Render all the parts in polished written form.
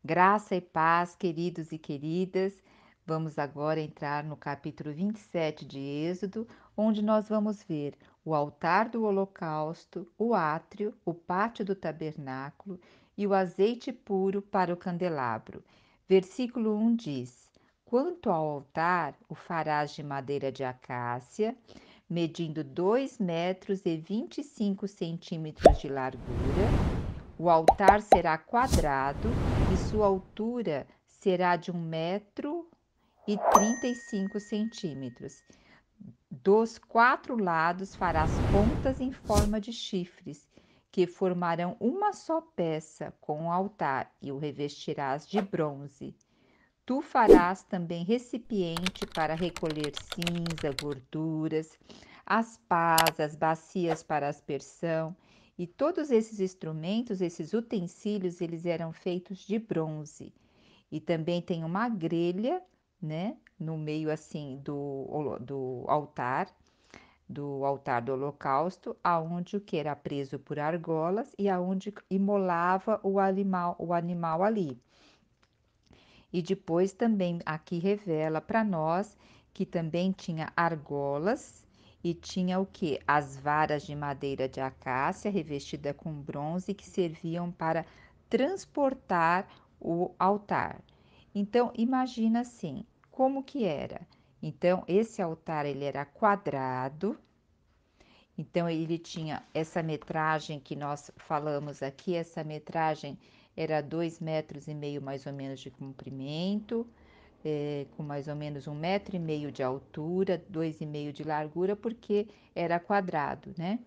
Graça e paz, queridos e queridas. Vamos agora entrar no capítulo 27 de Êxodo, onde nós vamos ver o altar do holocausto, o átrio, o pátio do tabernáculo e o azeite puro para o candelabro. Versículo 1 diz: Quanto ao altar, o farás de madeira de acácia, medindo 2,25 metros de largura. O altar será quadrado e sua altura será de 1,35 metros. Dos 4 lados farás pontas em forma de chifres, que formarão uma só peça com o altar, e o revestirás de bronze. Tu farás também recipiente para recolher cinza, gorduras, as pás, as bacias para aspersão, e todos esses instrumentos, esses utensílios, eles eram feitos de bronze. E também tem uma grelha, né, no meio assim do altar do holocausto, aonde o que era preso por argolas e aonde imolava o animal ali. E depois também aqui revela para nós que também tinha argolas e tinha o que? As varas de madeira de acácia revestida com bronze que serviam para transportar o altar. Então imagina assim, como que era? Então esse altar ele era quadrado, então ele tinha essa metragem que nós falamos aqui, essa metragem era 2,5 metros mais ou menos de comprimento, com mais ou menos 1,5 metro de altura, 2,5 de largura, porque era quadrado, né?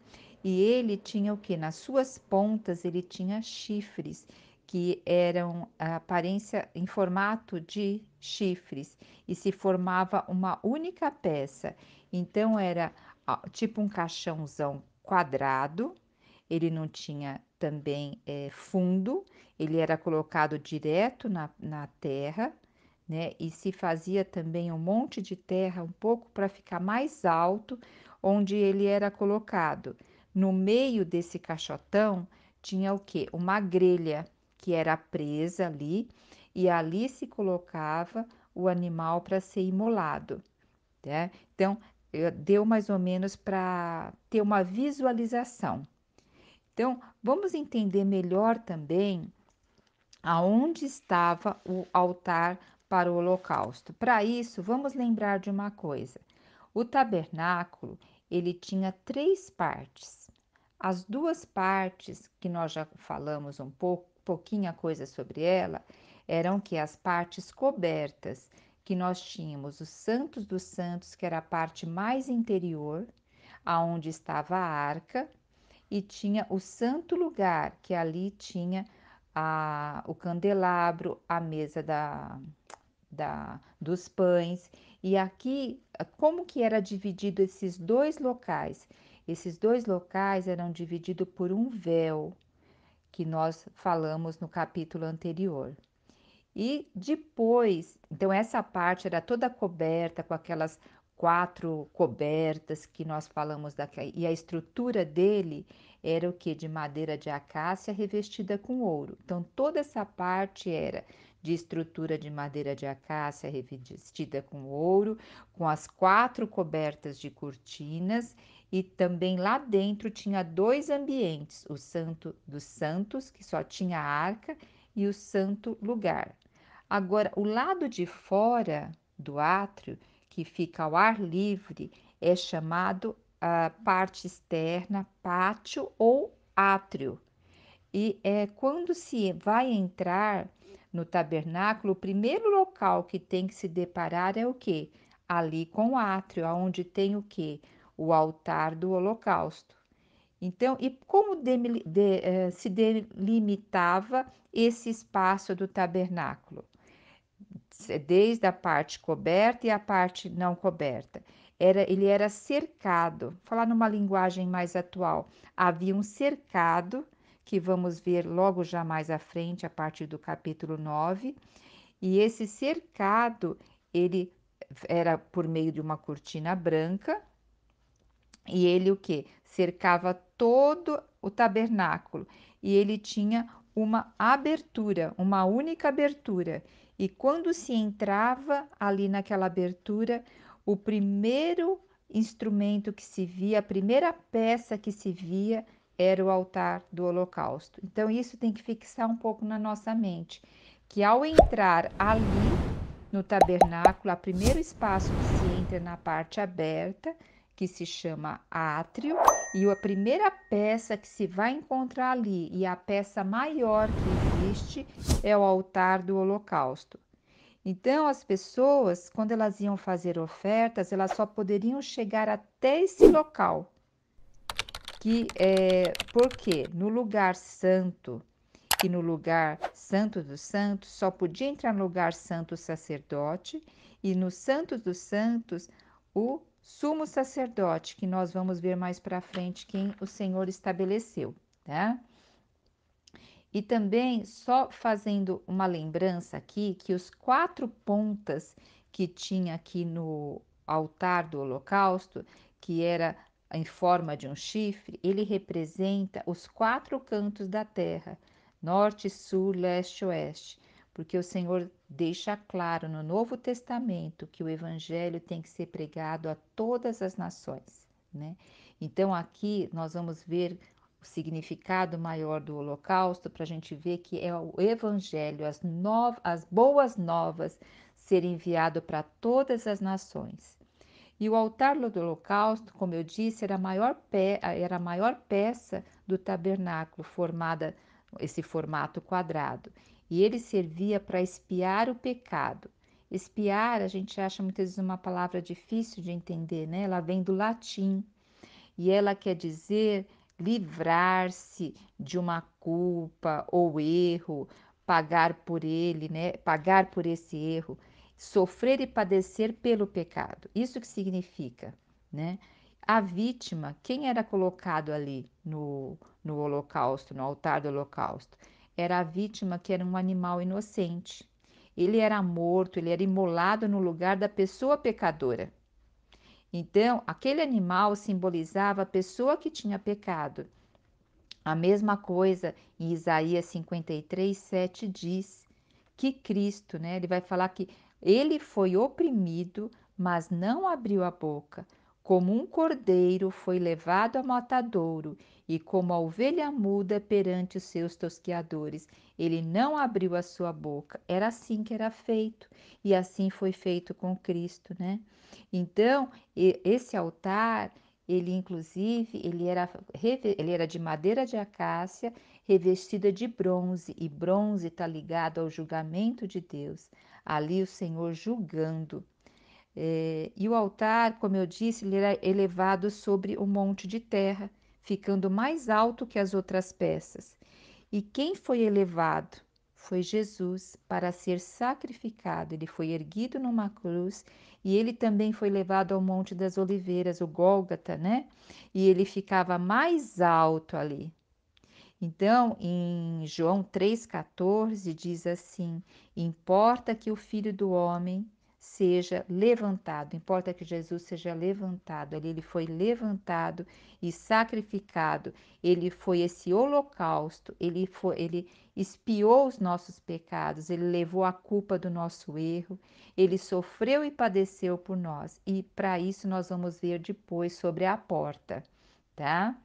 E ele tinha o que? Nas suas pontas ele tinha chifres, que eram a aparência em formato de chifres, e se formava uma única peça. Então era tipo um caixãozão quadrado, ele não tinha também fundo, ele era colocado direto na terra, né? E se fazia também um monte de terra um pouco para ficar mais alto, onde ele era colocado. No meio desse caixotão tinha o quê? Uma grelha que era presa ali, e ali se colocava o animal para ser imolado, né? Então, deu mais ou menos para ter uma visualização. Então, vamos entender melhor também aonde estava o altar para o holocausto. Para isso, vamos lembrar de uma coisa. O tabernáculo, ele tinha 3 partes. As 2 partes que nós já falamos um pouco, pouquinha coisa sobre ela, eram que as partes cobertas, que nós tínhamos os santos dos santos, que era a parte mais interior, aonde estava a arca, e tinha o santo lugar, que ali tinha o candelabro, a mesa dos pães. E aqui, como que era dividido esses 2 locais? Esses 2 locais eram divididos por um véu, que nós falamos no capítulo anterior. E depois, então essa parte era toda coberta com aquelas 4 cobertas que nós falamos e a estrutura dele era o que? De madeira de acácia revestida com ouro. Então toda essa parte era de estrutura de madeira de acácia revestida com ouro, com as 4 cobertas de cortinas, e também lá dentro tinha 2 ambientes, o Santo dos Santos, que só tinha a arca, e o Santo Lugar. Agora, o lado de fora do átrio, que fica ao ar livre, é chamado a parte externa, pátio ou átrio. E é quando se vai entrar no tabernáculo, o primeiro local que tem que se deparar é o quê? Ali com o átrio, onde tem o quê? O altar do holocausto. Então, e como se delimitava esse espaço do tabernáculo? Desde a parte coberta e a parte não coberta. Ele era cercado, falar numa linguagem mais atual, havia um cercado, que vamos ver logo já mais à frente, a partir do capítulo 9, e esse cercado, ele era por meio de uma cortina branca, e ele o que? Cercava todo o tabernáculo, e ele tinha uma abertura, uma única abertura. E quando se entrava ali naquela abertura, o primeiro instrumento que se via, a primeira peça que se via, era o altar do holocausto. Então, isso tem que fixar um pouco na nossa mente, que ao entrar ali no tabernáculo, o primeiro espaço que se entra na parte aberta, que se chama átrio, e a primeira peça que se vai encontrar ali, e a peça maior que existe, é o altar do holocausto. Então, as pessoas, quando elas iam fazer ofertas, elas só poderiam chegar até esse local. Por quê? No lugar santo e no lugar santo dos santos, só podia entrar no lugar santo o sacerdote, e no santo dos santos, o sumo sacerdote, que nós vamos ver mais para frente quem o Senhor estabeleceu, tá? E também, só fazendo uma lembrança aqui, que os 4 pontas que tinha aqui no altar do holocausto, que era em forma de um chifre, ele representa os 4 cantos da terra, norte, sul, leste, oeste, porque o Senhor deixa claro no Novo Testamento que o evangelho tem que ser pregado a todas as nações, né? Então aqui nós vamos ver o significado maior do holocausto, para a gente ver que é o evangelho, as boas novas ser enviado para todas as nações. E o altar do holocausto, como eu disse, era a maior peça do tabernáculo, formada esse formato quadrado. E ele servia para expiar o pecado. Expiar, a gente acha muitas vezes uma palavra difícil de entender, né? Ela vem do latim e ela quer dizer livrar-se de uma culpa ou erro, pagar por ele, né? Pagar por esse erro, sofrer e padecer pelo pecado. Isso que significa, né? A vítima, quem era colocado ali no holocausto, no altar do holocausto? Era a vítima que era um animal inocente. Ele era morto, ele era imolado no lugar da pessoa pecadora. Então, aquele animal simbolizava a pessoa que tinha pecado. A mesma coisa em Isaías 53, 7 diz que Cristo, né? Ele vai falar que ele foi oprimido, mas não abriu a boca. Como um cordeiro foi levado a matadouro, e como a ovelha muda perante os seus tosqueadores, ele não abriu a sua boca. Era assim que era feito, e assim foi feito com Cristo, né? Então, esse altar, ele inclusive, ele era de madeira de acácia, revestida de bronze, e bronze está ligado ao julgamento de Deus. Ali o Senhor julgando. E o altar, como eu disse, ele era elevado sobre um monte de terra, ficando mais alto que as outras peças. E quem foi elevado? Foi Jesus para ser sacrificado. Ele foi erguido numa cruz e ele também foi levado ao Monte das Oliveiras, o Gólgata, né? E ele ficava mais alto ali. Então, em João 3,14 diz assim: importa que o Filho do Homem seja levantado, importa que Jesus seja levantado. Ali ele foi levantado e sacrificado. Ele foi esse holocausto, ele expiou os nossos pecados, ele levou a culpa do nosso erro, ele sofreu e padeceu por nós. E para isso nós vamos ver depois sobre a porta, tá?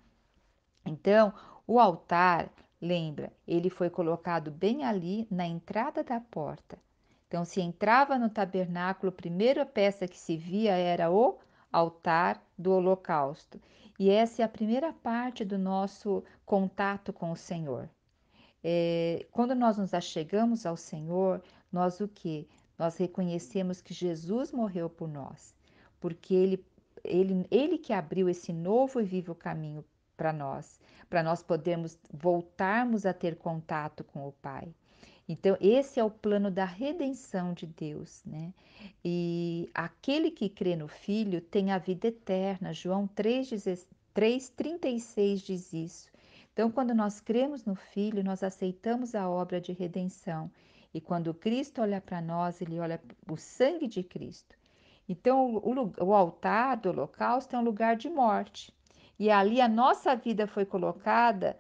Então, o altar, lembra, ele foi colocado bem ali na entrada da porta. Então, se entrava no tabernáculo, a primeira peça que se via era o altar do holocausto. E essa é a primeira parte do nosso contato com o Senhor. Quando nós nos achegamos ao Senhor, nós o que? Nós reconhecemos que Jesus morreu por nós, porque ele que abriu esse novo e vivo caminho para nós podermos voltarmos a ter contato com o Pai. Então, esse é o plano da redenção de Deus, né? E aquele que crê no Filho tem a vida eterna. João 3,36 diz isso. Então, quando nós cremos no Filho, nós aceitamos a obra de redenção. E quando Cristo olha para nós, ele olha o sangue de Cristo. Então, o altar do holocausto é um lugar de morte. E ali a nossa vida foi colocada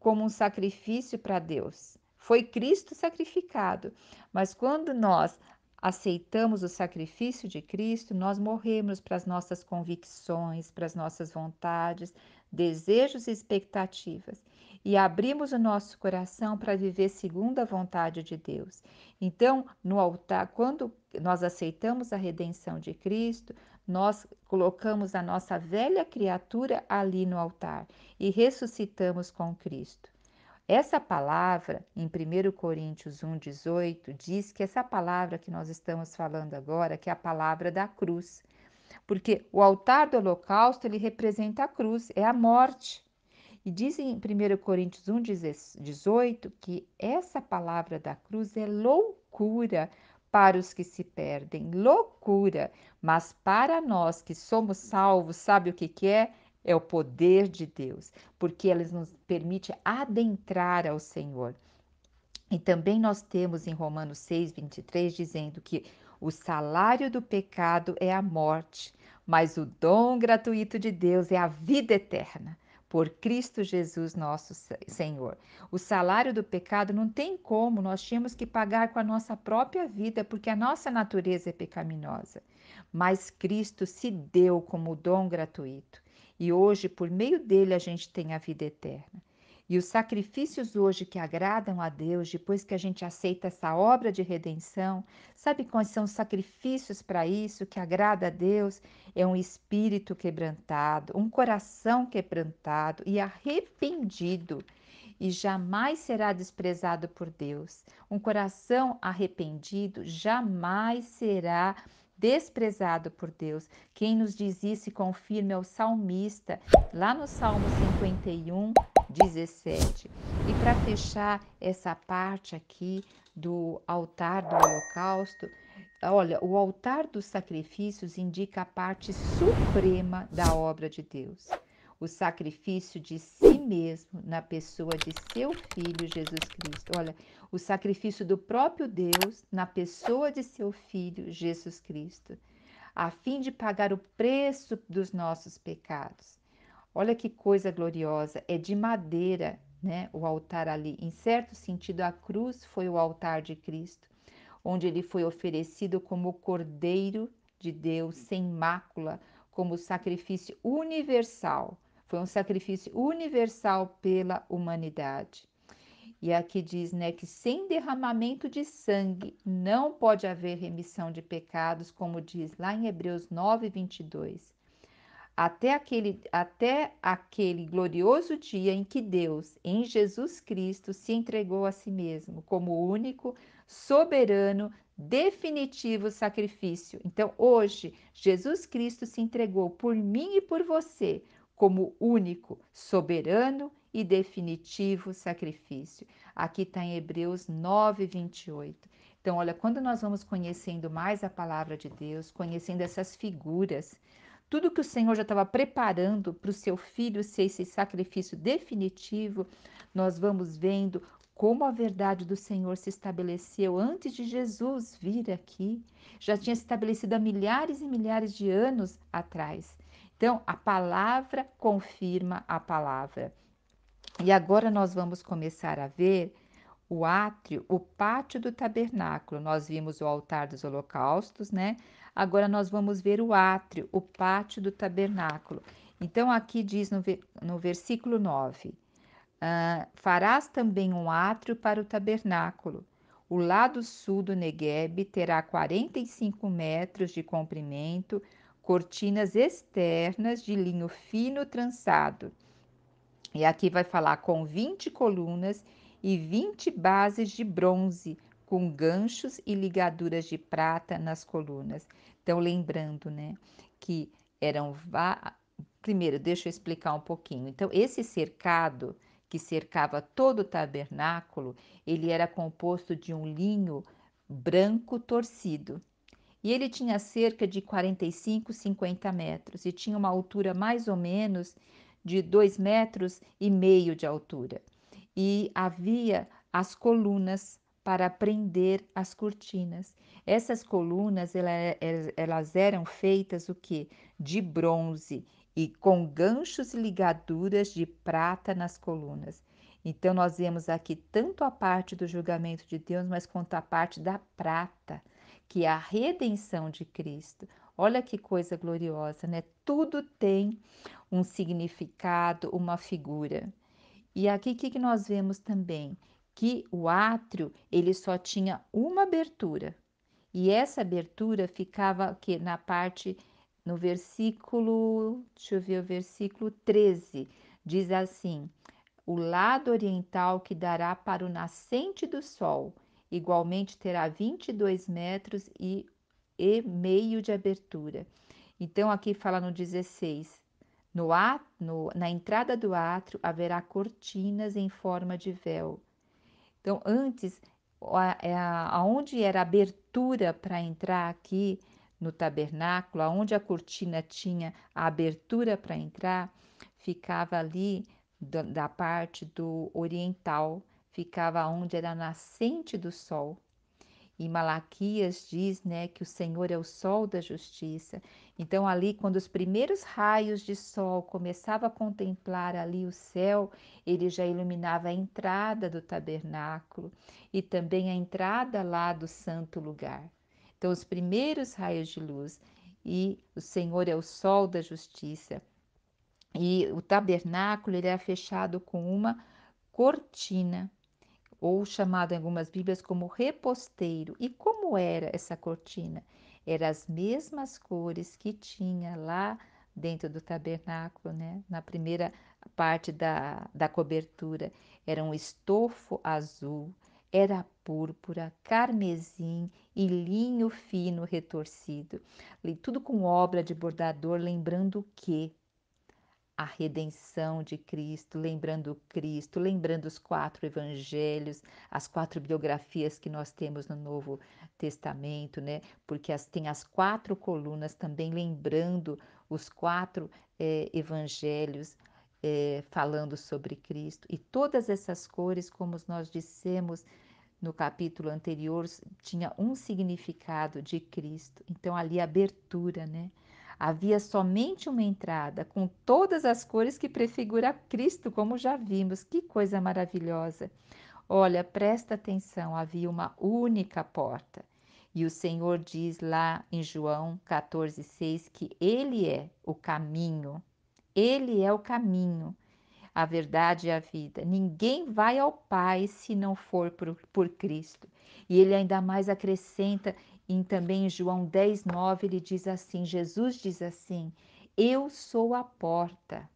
como um sacrifício para Deus. Foi Cristo sacrificado, mas quando nós aceitamos o sacrifício de Cristo, nós morremos para as nossas convicções, para as nossas vontades, desejos e expectativas, e abrimos o nosso coração para viver segundo a vontade de Deus. Então, no altar, quando nós aceitamos a redenção de Cristo, nós colocamos a nossa velha criatura ali no altar e ressuscitamos com Cristo. Essa palavra, em 1 Coríntios 1,18, diz que essa palavra que nós estamos falando agora, que é a palavra da cruz, porque o altar do holocausto, ele representa a cruz, é a morte. E diz em 1 Coríntios 1,18 que essa palavra da cruz é loucura para os que se perdem, loucura, mas para nós que somos salvos, sabe o que que é? É o poder de Deus, porque ele nos permite adentrar ao Senhor. E também nós temos em Romanos 6,23 dizendo que o salário do pecado é a morte, mas o dom gratuito de Deus é a vida eterna, por Cristo Jesus nosso Senhor. O salário do pecado não tem como, nós tínhamos que pagar com a nossa própria vida, porque a nossa natureza é pecaminosa. Mas Cristo se deu como dom gratuito, e hoje, por meio dele, a gente tem a vida eterna. E os sacrifícios hoje que agradam a Deus, depois que a gente aceita essa obra de redenção, sabe quais são os sacrifícios para isso que agrada a Deus? É um espírito quebrantado, um coração quebrantado e arrependido, e jamais será desprezado por Deus. Um coração arrependido jamais será desprezado por Deus. Quem nos diz isso e confirma é o salmista, lá no Salmo 51, 17. E para fechar essa parte aqui do altar do holocausto, olha, o altar dos sacrifícios indica a parte suprema da obra de Deus. O sacrifício de si mesmo na pessoa de seu Filho Jesus Cristo. Olha, o sacrifício do próprio Deus na pessoa de seu Filho Jesus Cristo, a fim de pagar o preço dos nossos pecados. Olha que coisa gloriosa, é de madeira, né? O altar ali. Em certo sentido, a cruz foi o altar de Cristo, onde ele foi oferecido como o Cordeiro de Deus, sem mácula, como sacrifício universal. Foi um sacrifício universal pela humanidade. E aqui diz, né, que sem derramamento de sangue não pode haver remissão de pecados, como diz lá em Hebreus 9:22. Até aquele glorioso dia em que Deus, em Jesus Cristo, se entregou a si mesmo como único, soberano, definitivo sacrifício. Então, hoje, Jesus Cristo se entregou por mim e por você como único, soberano e definitivo sacrifício. Aqui está em Hebreus 9:28. Então, olha, quando nós vamos conhecendo mais a palavra de Deus, conhecendo essas figuras, tudo que o Senhor já estava preparando para o seu filho ser esse sacrifício definitivo, nós vamos vendo como a verdade do Senhor se estabeleceu antes de Jesus vir aqui. Já tinha se estabelecido há milhares e milhares de anos atrás. Então, a palavra confirma a palavra. E agora nós vamos começar a ver o átrio, o pátio do tabernáculo. Nós vimos o altar dos holocaustos, né? Agora nós vamos ver o átrio, o pátio do tabernáculo. Então, aqui diz no versículo 9: farás também um átrio para o tabernáculo. O lado sul do Neguebe terá 45 metros de comprimento, cortinas externas de linho fino trançado. E aqui vai falar com 20 colunas e 20 bases de bronze, com ganchos e ligaduras de prata nas colunas. Então, lembrando, né, que eram. Primeiro, deixa eu explicar um pouquinho. Então, esse cercado que cercava todo o tabernáculo, ele era composto de um linho branco torcido. E ele tinha cerca de 45, 50 metros e tinha uma altura mais ou menos de 2,5 metros de altura. E havia as colunas para prender as cortinas. Essas colunas, elas eram feitas o quê? De bronze e com ganchos e ligaduras de prata nas colunas. Então, nós vemos aqui tanto a parte do julgamento de Deus, mas quanto a parte da prata, que é a redenção de Cristo. Olha que coisa gloriosa, né? Tudo tem um significado, uma figura. E aqui o que que nós vemos também? Que o átrio, ele só tinha uma abertura. E essa abertura ficava que na parte no versículo, deixa eu ver o versículo 13, diz assim: o lado oriental que dará para o nascente do sol, igualmente terá 22 metros e meio de abertura. Então, aqui fala no 16: na entrada do átrio haverá cortinas em forma de véu. Então, antes, aonde era a abertura para entrar aqui no tabernáculo, aonde a cortina tinha a abertura para entrar, ficava ali da parte do oriental, ficava onde era a nascente do sol. E Malaquias diz, né, que o Senhor é o sol da justiça. Então ali, quando os primeiros raios de sol começavam a contemplar ali o céu, ele já iluminava a entrada do tabernáculo e também a entrada lá do santo lugar. Então os primeiros raios de luz, e o Senhor é o sol da justiça. E o tabernáculo ele era fechado com uma cortina, ou chamado em algumas Bíblias como reposteiro. E como era essa cortina? Eram as mesmas cores que tinha lá dentro do tabernáculo, né? Na primeira parte da cobertura. Era um estofo azul, era púrpura, carmesim e linho fino retorcido. E tudo com obra de bordador, lembrando o quê? A redenção de Cristo, lembrando os 4 evangelhos, as 4 biografias que nós temos no Novo Testamento, né? Porque tem as 4 colunas também lembrando os 4 evangelhos falando sobre Cristo. E todas essas cores, como nós dissemos no capítulo anterior, tinha um significado de Cristo. Então, ali, abertura, né? Havia somente uma entrada, com todas as cores que prefigura Cristo, como já vimos. Que coisa maravilhosa! Olha, presta atenção, havia uma única porta. E o Senhor diz lá em João 14,6 que Ele é o caminho. Ele é o caminho, a verdade e a vida. Ninguém vai ao Pai se não for por Cristo. E ele ainda mais acrescenta também em João 10,9, ele diz assim, Jesus diz assim, eu sou a porta.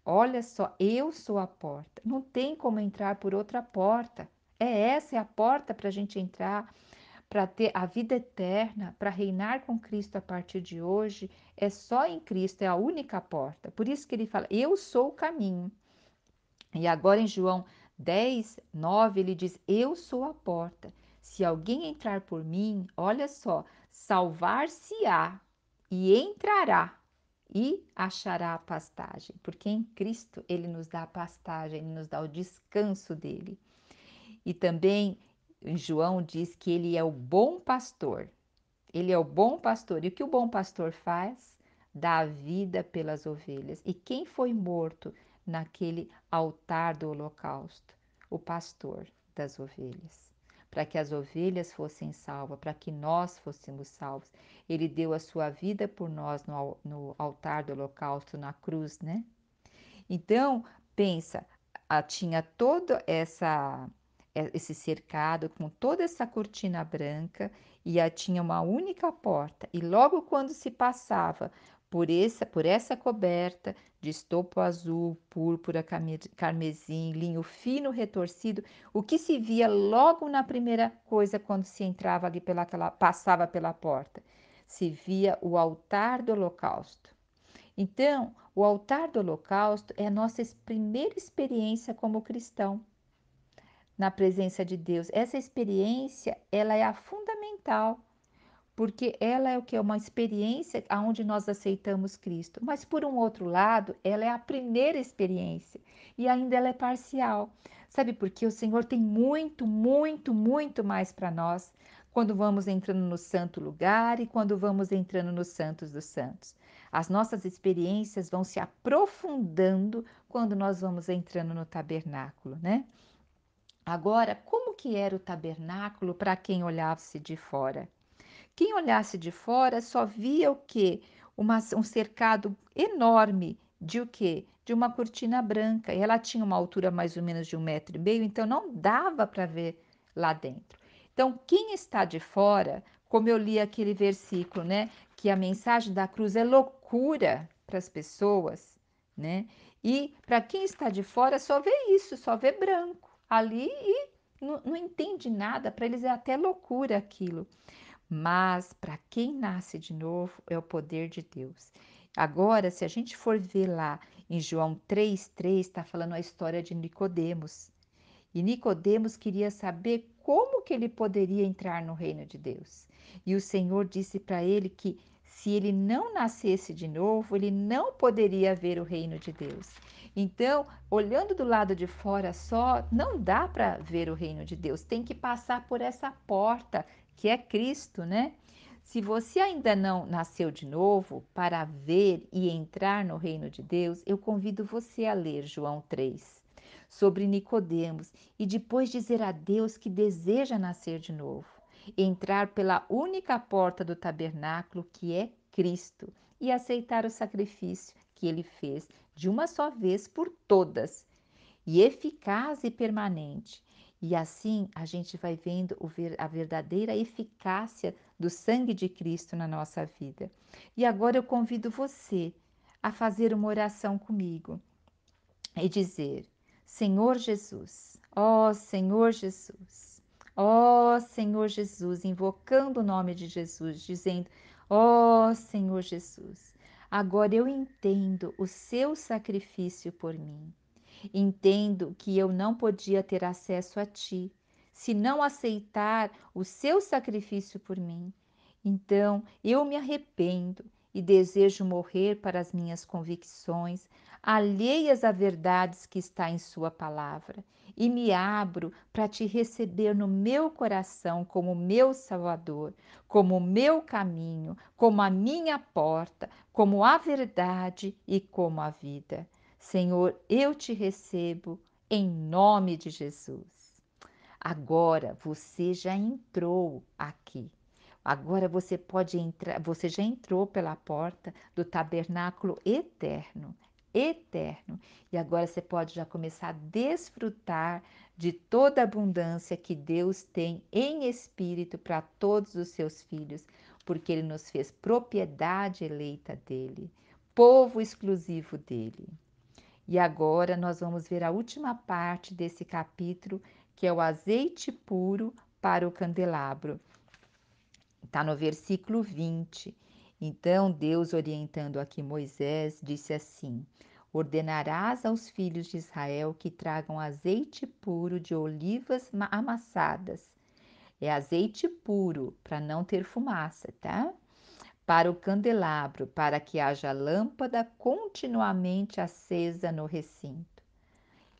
Olha só, eu sou a porta. Não tem como entrar por outra porta. Essa é a porta para a gente entrar, para ter a vida eterna, para reinar com Cristo a partir de hoje. É só em Cristo, é a única porta. Por isso que ele fala, eu sou o caminho. E agora em João 10:9 ele diz: eu sou a porta. Se alguém entrar por mim, olha só, salvar-se-á e entrará e achará a pastagem, porque em Cristo ele nos dá a pastagem, ele nos dá o descanso dele. E também em João diz que ele é o bom pastor. Ele é o bom pastor. E o que o bom pastor faz? Dá a vida pelas ovelhas. E quem foi morto naquele altar do holocausto? O pastor das ovelhas. Para que as ovelhas fossem salvas, para que nós fôssemos salvos. Ele deu a sua vida por nós no altar do holocausto, na cruz, né? Então, pensa, tinha todo esse cercado com toda essa cortina branca e tinha uma única porta. E logo quando se passava por essa coberta de estopo azul, púrpura, carmesim, linho fino retorcido, o que se via logo na primeira coisa quando se entrava ali passava pela porta? Se via o altar do holocausto. Então, o altar do holocausto é a nossa primeira experiência como cristão na presença de Deus. Essa experiência, ela é a fundamental, porque ela é o que é uma experiência onde nós aceitamos Cristo. Mas por um outro lado, ela é a primeira experiência e ainda ela é parcial. Sabe por quê? O Senhor tem muito, muito, muito mais para nós quando vamos entrando no santo lugar e quando vamos entrando nos santos dos santos. As nossas experiências vão se aprofundando quando nós vamos entrando no tabernáculo, né? Agora, como que era o tabernáculo para quem olhasse de fora? Quem olhasse de fora só via o quê? Um cercado enorme de o quê? De uma cortina branca. E ela tinha uma altura mais ou menos de 1,5 m, então não dava para ver lá dentro. Então, quem está de fora, como eu li aquele versículo, né? Que a mensagem da cruz é loucura para as pessoas, né? E para quem está de fora só vê isso, só vê branco ali e não entende nada, para eles é até loucura aquilo. Mas para quem nasce de novo é o poder de Deus. Agora, se a gente for ver lá em João 3,3, está falando a história de Nicodemos. E Nicodemos queria saber como que ele poderia entrar no reino de Deus. E o Senhor disse para ele que se ele não nascesse de novo, ele não poderia ver o reino de Deus. Então, olhando do lado de fora só, não dá para ver o reino de Deus. Tem que passar por essa porta, que é Cristo, né? Se você ainda não nasceu de novo para ver e entrar no reino de Deus, eu convido você a ler João 3 sobre Nicodemos e depois dizer a Deus que deseja nascer de novo, entrar pela única porta do tabernáculo que é Cristo e aceitar o sacrifício que ele fez de uma só vez por todas, e eficaz e permanente. E assim a gente vai vendo a verdadeira eficácia do sangue de Cristo na nossa vida. E agora eu convido você a fazer uma oração comigo e dizer: Senhor Jesus, ó Senhor Jesus, ó Senhor Jesus, invocando o nome de Jesus, dizendo: ó Senhor Jesus, agora eu entendo o seu sacrifício por mim. Entendo que eu não podia ter acesso a ti se não aceitar o seu sacrifício por mim. Então, eu me arrependo e desejo morrer para as minhas convicções, alheias a verdades que está em sua palavra, e me abro para te receber no meu coração como meu Salvador, como o meu caminho, como a minha porta, como a verdade e como a vida. Senhor, eu te recebo em nome de Jesus. Agora você já entrou aqui. Agora você pode entrar, você já entrou pela porta do tabernáculo eterno, eterno. E agora você pode já começar a desfrutar de toda a abundância que Deus tem em espírito para todos os seus filhos, porque ele nos fez propriedade eleita dele, povo exclusivo dele. E agora nós vamos ver a última parte desse capítulo, que é o azeite puro para o candelabro. Está no versículo 20. Então, Deus, orientando aqui Moisés, disse assim: Ordenarás aos filhos de Israel que tragam azeite puro de olivas amassadas. É azeite puro, para não ter fumaça, tá? Para o candelabro, para que haja lâmpada continuamente acesa no recinto.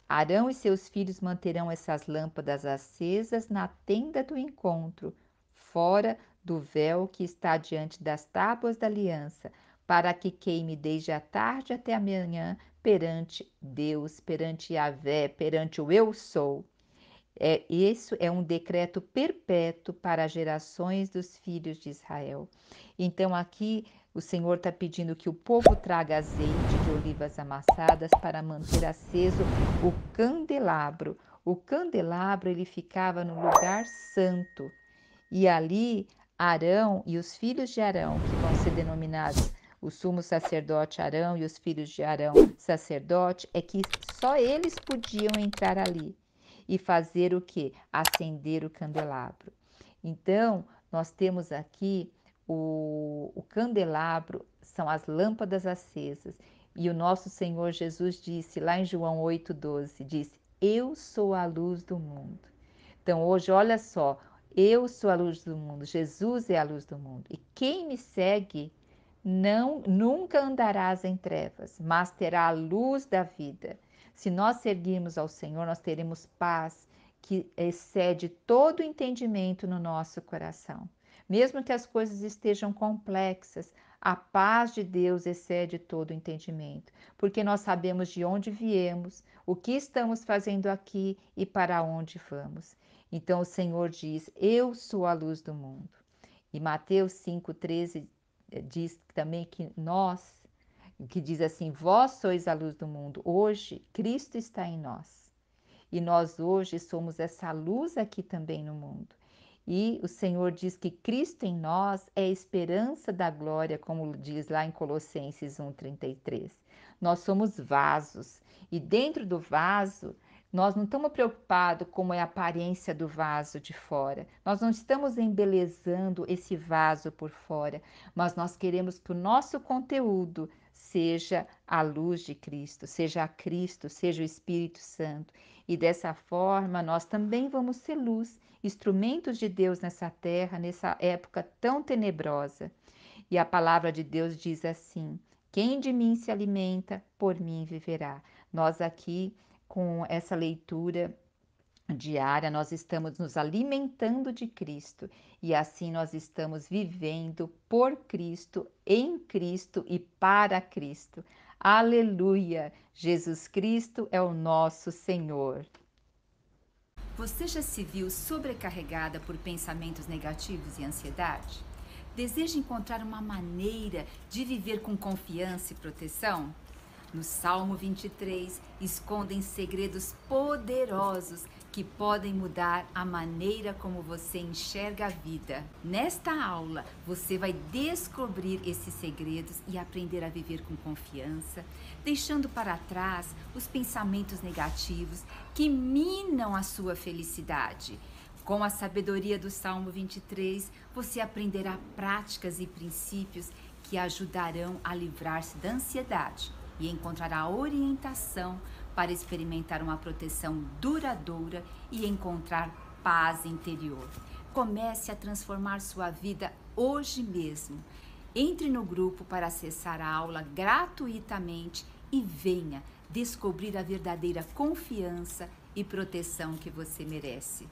Arão e seus filhos manterão essas lâmpadas acesas na tenda do encontro, fora do véu que está diante das tábuas da aliança, para que queime desde a tarde até a manhã perante Deus, perante Yahvé, perante o Eu Sou. Isso é um decreto perpétuo para as gerações dos filhos de Israel. Então, aqui o Senhor está pedindo que o povo traga azeite de olivas amassadas para manter aceso o candelabro. O candelabro ele ficava no lugar santo. E ali Arão e os filhos de Arão, que vão ser denominados o sumo sacerdote Arão e os filhos de Arão sacerdote, é que só eles podiam entrar ali e fazer o que? Acender o candelabro. Então, nós temos aqui o candelabro, são as lâmpadas acesas. E o nosso Senhor Jesus disse lá em João 8,12, disse: Eu sou a luz do mundo. Então, hoje, olha só, eu sou a luz do mundo, Jesus é a luz do mundo. E quem me segue nunca andarás em trevas, mas terá a luz da vida. Se nós seguirmos ao Senhor, nós teremos paz que excede todo o entendimento no nosso coração. Mesmo que as coisas estejam complexas, A paz de Deus excede todo o entendimento, porque nós sabemos de onde viemos, o que estamos fazendo aqui e para onde vamos. Então o Senhor diz: Eu sou a luz do mundo. E Mateus 5,13 diz também que nós, que diz assim: Vós sois a luz do mundo. Hoje, Cristo está em nós. E nós hoje somos essa luz aqui também no mundo. E o Senhor diz que Cristo em nós é a esperança da glória, como diz lá em Colossenses 1,33. Nós somos vasos, e dentro do vaso, nós não estamos preocupados como é a aparência do vaso de fora. Nós não estamos embelezando esse vaso por fora, mas nós queremos que o nosso conteúdo seja a luz de Cristo, seja a Cristo, seja o Espírito Santo. E dessa forma, nós também vamos ser luz, instrumentos de Deus nessa terra, nessa época tão tenebrosa. E a palavra de Deus diz assim: quem de mim se alimenta, por mim viverá. Nós aqui, com essa leitura diária, nós estamos nos alimentando de Cristo e assim nós estamos vivendo por Cristo, em Cristo e para Cristo. Aleluia! Jesus Cristo é o nosso Senhor. Você já se viu sobrecarregada por pensamentos negativos e ansiedade? Deseja encontrar uma maneira de viver com confiança e proteção? No Salmo 23, escondem segredos poderosos que podem mudar a maneira como você enxerga a vida. Nesta aula, você vai descobrir esses segredos e aprender a viver com confiança, deixando para trás os pensamentos negativos que minam a sua felicidade. Com a sabedoria do Salmo 23, você aprenderá práticas e princípios que ajudarão a livrar-se da ansiedade e encontrará orientação para experimentar uma proteção duradoura e encontrar paz interior. Comece a transformar sua vida hoje mesmo. Entre no grupo para acessar a aula gratuitamente e venha descobrir a verdadeira confiança e proteção que você merece.